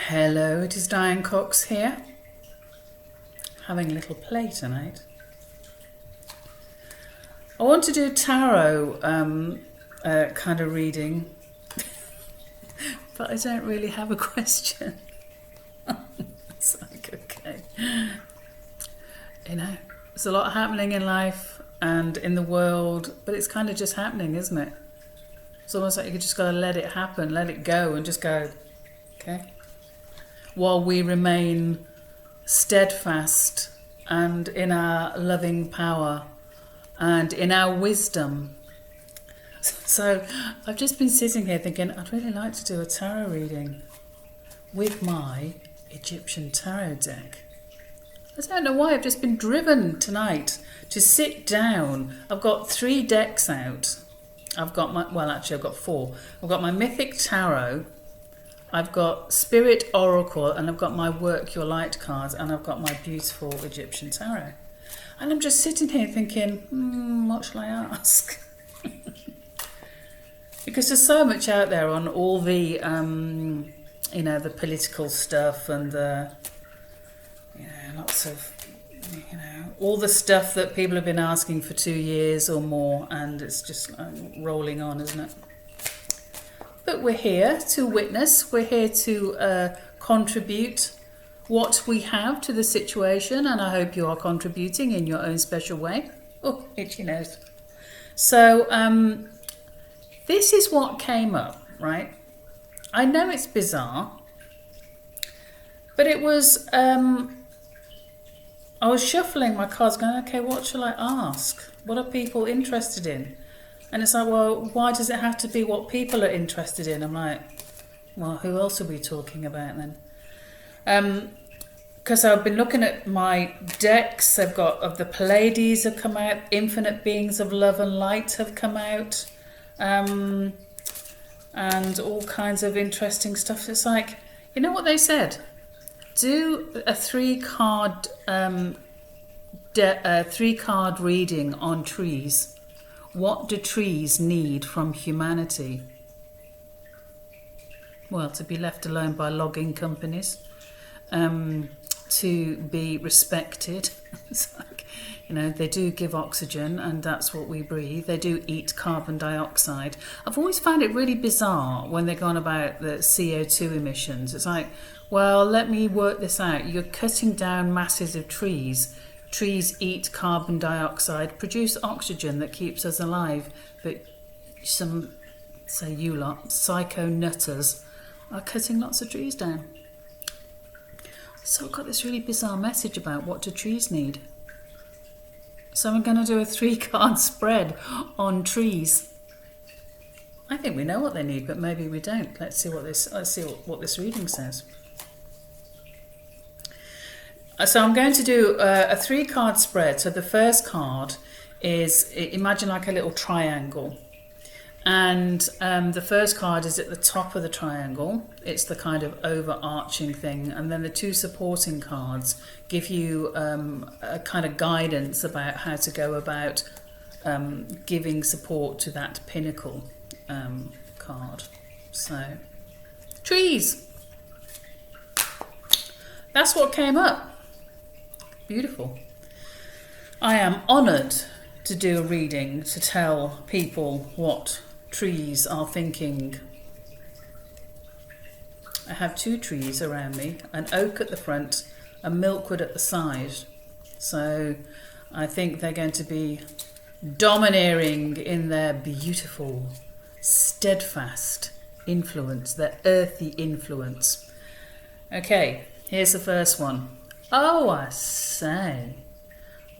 Hello, it is Diane Cox here, having a little play tonight. I want to do tarot kind of reading, but I don't really have a question. It's like, okay. You know, there's a lot happening in life and in the world, but it's kind of just happening, isn't it? It's almost like you just got to let it happen, let it go, and just go, okay? While we remain steadfast and in our loving power and in our wisdom. So I've just been sitting here thinking, I'd really like to do a tarot reading with my Egyptian tarot deck. I don't know why, I've just been driven tonight to sit down. I've got 3 decks out. I've got I've got 4. I've got my Mythic Tarot, I've got Spirit Oracle, and I've got my Work Your Light cards, and I've got my beautiful Egyptian Tarot. And I'm just sitting here thinking, what shall I ask? Because there's so much out there on all the, the political stuff and the, lots of, all the stuff that people have been asking for 2 years or more, and it's just rolling on, isn't it? But we're here to witness, we're here to contribute what we have to the situation, and I hope you are contributing in your own special way. Oh, itchy nose. So this is what came up, right? I know it's bizarre, but it was, I was shuffling my cards going, okay, what shall I ask? What are people interested in? And it's like, well, why does it have to be what people are interested in? I'm like, well, who else are we talking about then? Because I've been looking at my decks. I've got of the Pleiades have come out, Infinite Beings of Love and Light have come out, and all kinds of interesting stuff. It's like, you know what they said? Do a 3-card reading on trees. What do trees need from humanity? Well, to be left alone by logging companies, to be respected. It's like, they do give oxygen and that's what we breathe. They do eat carbon dioxide. I've always found it really bizarre when they're going about the CO2 emissions. It's like, well, let me work this out. You're cutting down masses of trees. Trees eat carbon dioxide, produce oxygen that keeps us alive, but some, say you lot, psycho nutters are cutting lots of trees down. So I've got this really bizarre message about what do trees need. So I'm going to do a 3-card spread on trees. I think we know what they need, but maybe we don't. Let's see what this reading says. So I'm going to do a 3-card spread. So the first card is, imagine like a little triangle. And the first card is at the top of the triangle. It's the kind of overarching thing. And then the 2 supporting cards give you a kind of guidance about how to go about giving support to that pinnacle card. So, trees. That's what came up. Beautiful. I am honoured to do a reading to tell people what trees are thinking. I have 2 trees around me, an oak at the front, a milkwood at the side. So I think they're going to be domineering in their beautiful, steadfast influence, their earthy influence. Okay, here's the first one. Oh, I say,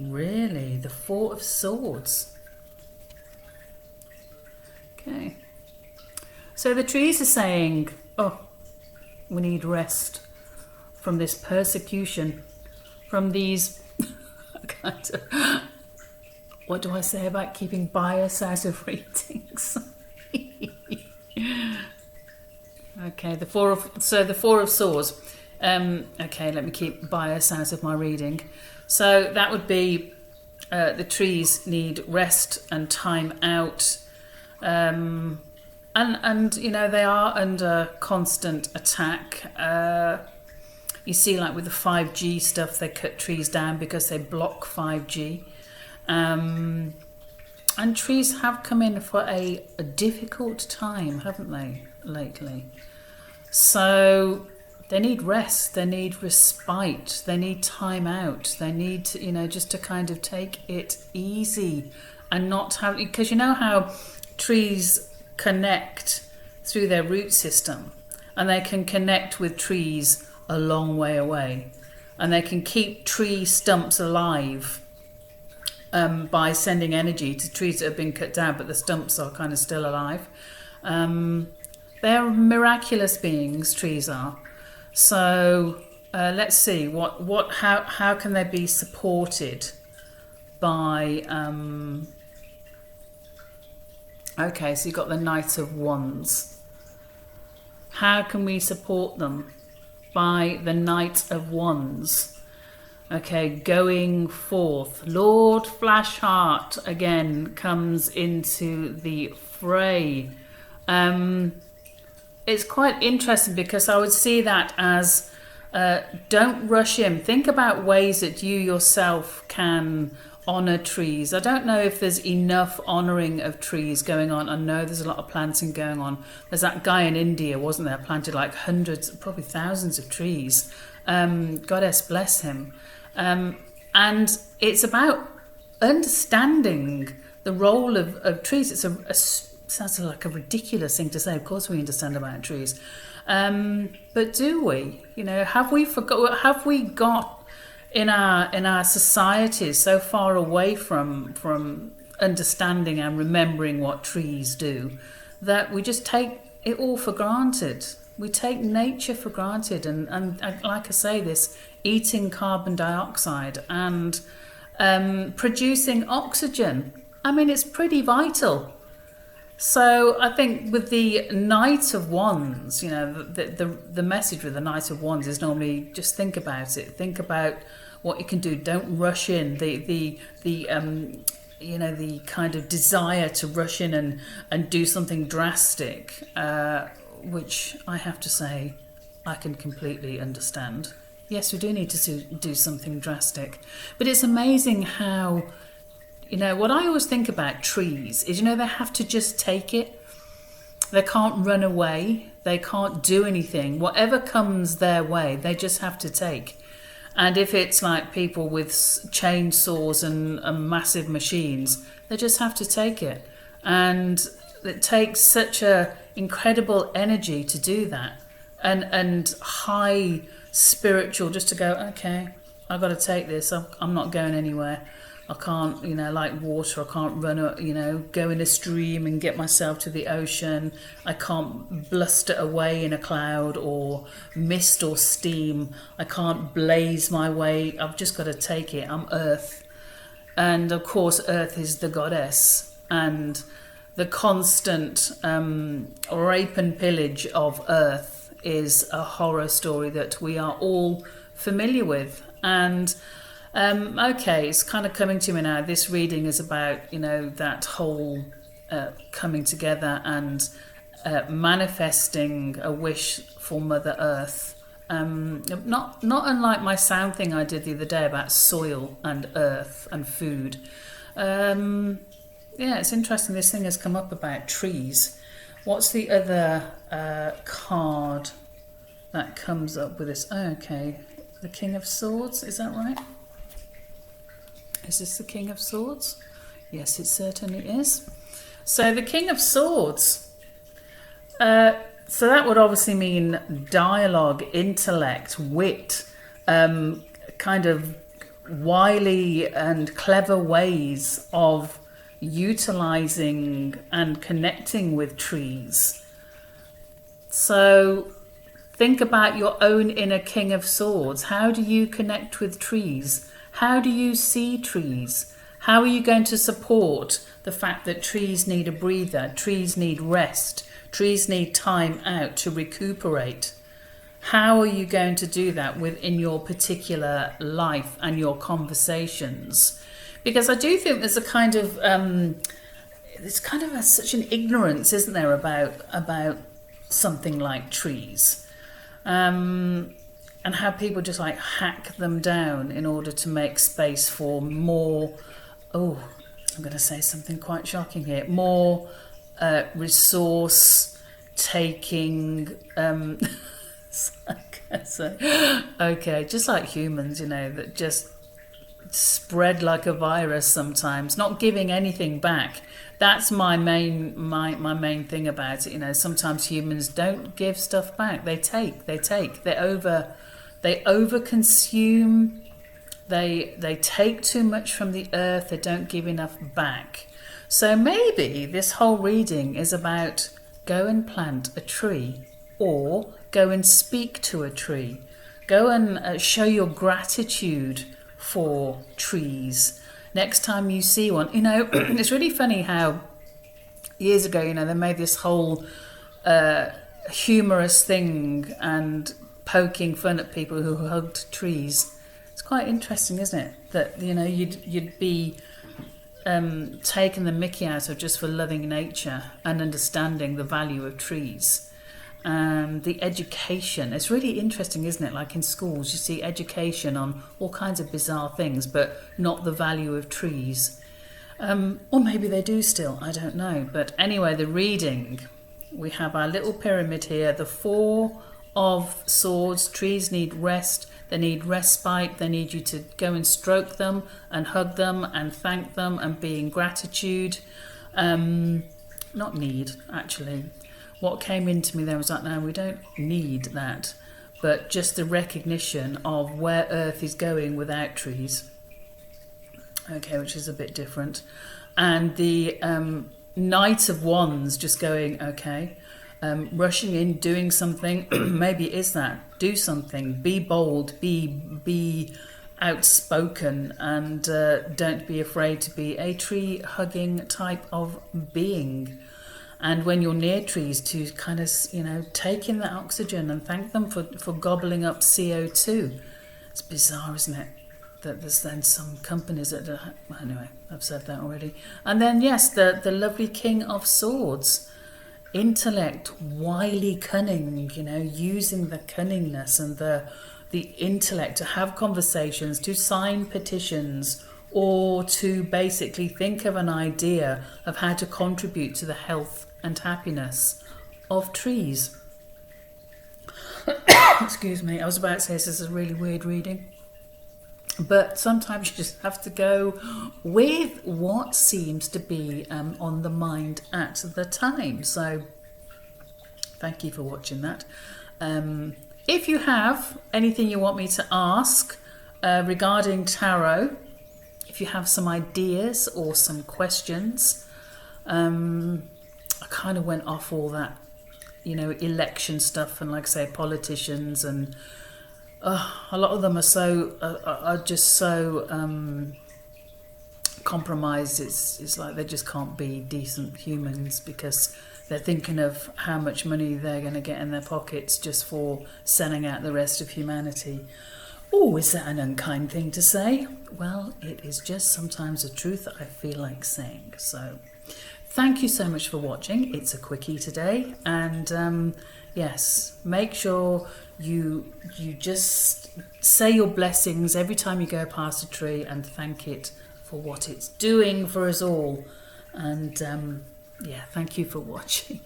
really? The 4 of Swords. Okay. So the trees are saying, oh, we need rest from this persecution, from these kind of, what do I say about keeping bias out of readings? Okay, the 4 of Swords. Okay, let me keep bias out of my reading. So that would be the trees need rest and time out, and you know, they are under constant attack. You see, like with the 5G stuff, they cut trees down because they block 5G. And trees have come in for a difficult time, haven't they, lately? So they need rest, they need respite, they need time out, they need to, you know, just to kind of take it easy and not have, because you know how trees connect through their root system, and they can connect with trees a long way away, and they can keep tree stumps alive by sending energy to trees that have been cut down, but the stumps are kind of still alive. They're miraculous beings, trees are. So let's see how can they be supported by. Okay, so you've got the Knight of Wands. How can we support them? By the Knight of Wands. Okay, going forth. Lord Flashheart again comes into the fray. It's quite interesting because I would see that as don't rush in. Think about ways that you yourself can honour trees. I don't know if there's enough honouring of trees going on. I know there's a lot of planting going on. There's that guy in India, wasn't there, planted like hundreds, probably thousands of trees. Goddess bless him. And it's about understanding the role of trees. Sounds like a ridiculous thing to say. Of course we understand about trees. But do we? You know, have we got in our societies so far away from understanding and remembering what trees do that we just take it all for granted? We take nature for granted, and like I say, this eating carbon dioxide and producing oxygen. I mean, it's pretty vital. So I think with the Knight of Wands, you know, the message with the Knight of Wands is normally just think about it. Think about what you can do. Don't rush in. The you know, the kind of desire to rush in and do something drastic, which I have to say I can completely understand. Yes, we do need to do something drastic, but it's amazing how. You know, what I always think about trees is, you know, they have to just take it. They can't run away. They can't do anything. Whatever comes their way, they just have to take. And if it's like people with chainsaws and massive machines, they just have to take it. And it takes such a incredible energy to do that. And high spiritual, just to go, okay, I've got to take this. I'm not going anywhere. I can't, you know, like water, I can't run, you know, go in a stream and get myself to the ocean. I can't bluster away in a cloud or mist or steam. I can't blaze my way. I've just got to take it. I'm Earth. And of course, Earth is the goddess. And the constant rape and pillage of Earth is a horror story that we are all familiar with. And okay, it's kind of coming to me now. This reading is about, you know, that whole coming together and manifesting a wish for Mother Earth. Not unlike my sound thing I did the other day about soil and earth and food. Yeah, it's interesting. This thing has come up about trees. What's the other card that comes up with this? Okay, the King of Swords, is that right? Is this the King of Swords? Yes, it certainly is. So the King of Swords. So that would obviously mean dialogue, intellect, wit, kind of wily and clever ways of utilizing and connecting with trees. So think about your own inner King of Swords. How do you connect with trees? How do you see trees? How are you going to support the fact that trees need a breather, trees need rest, trees need time out to recuperate? How are you going to do that within your particular life and your conversations? Because I do think there's a kind of, there's kind of such an ignorance, isn't there, about something like trees, and how people just like hack them down in order to make space for more. Oh, I'm going to say something quite shocking here. More resource taking. Okay, just like humans, that just spread like a virus sometimes, not giving anything back. That's my main thing about it. Sometimes humans don't give stuff back. They take, they over consume. They take too much from the earth. They don't give enough back. So maybe this whole reading is about go and plant a tree, or go and speak to a tree. Go and show your gratitude for trees. Next time you see one, it's really funny how years ago, they made this whole humorous thing and poking fun at people who hugged trees. It's quite interesting, isn't it? That you'd be taking the mickey out of just for loving nature and understanding the value of trees. The education, it's really interesting, isn't it? Like in schools, you see education on all kinds of bizarre things, but not the value of trees. Or maybe they do still, I don't know. But anyway, the reading, we have our little pyramid here, the Four of Swords. Trees need rest, they need respite, they need you to go and stroke them and hug them and thank them and be in gratitude. Not need, actually. What came into me there was like, no, we don't need that, but just the recognition of where Earth is going without trees. Okay, which is a bit different. And the Knight of Wands just going, okay, rushing in, doing something. Maybe it is that. Do something. Be bold. Be outspoken, and don't be afraid to be a tree-hugging type of being. And when you're near trees, to kind of, take in that oxygen and thank them for gobbling up CO2. It's bizarre, isn't it? That there's then some companies that are, anyway, I've said that already. And then, yes, the lovely King of Swords. Intellect, wily cunning, using the cunningness and the intellect to have conversations, to sign petitions, or to basically think of an idea of how to contribute to the health and happiness of trees. Excuse me, I was about to say this is a really weird reading. But sometimes you just have to go with what seems to be on the mind at the time. So thank you for watching that. If you have anything you want me to ask regarding tarot, if you have some ideas or some questions, I kind of went off all that, election stuff, and like I say, politicians, and a lot of them are just so compromised. It's like they just can't be decent humans, because they're thinking of how much money they're going to get in their pockets just for selling out the rest of humanity. Oh, is that an unkind thing to say? Well, it is just sometimes a truth that I feel like saying. So thank you so much for watching. It's a quickie today. And yes, make sure you just say your blessings every time you go past a tree and thank it for what it's doing for us all. And yeah, thank you for watching.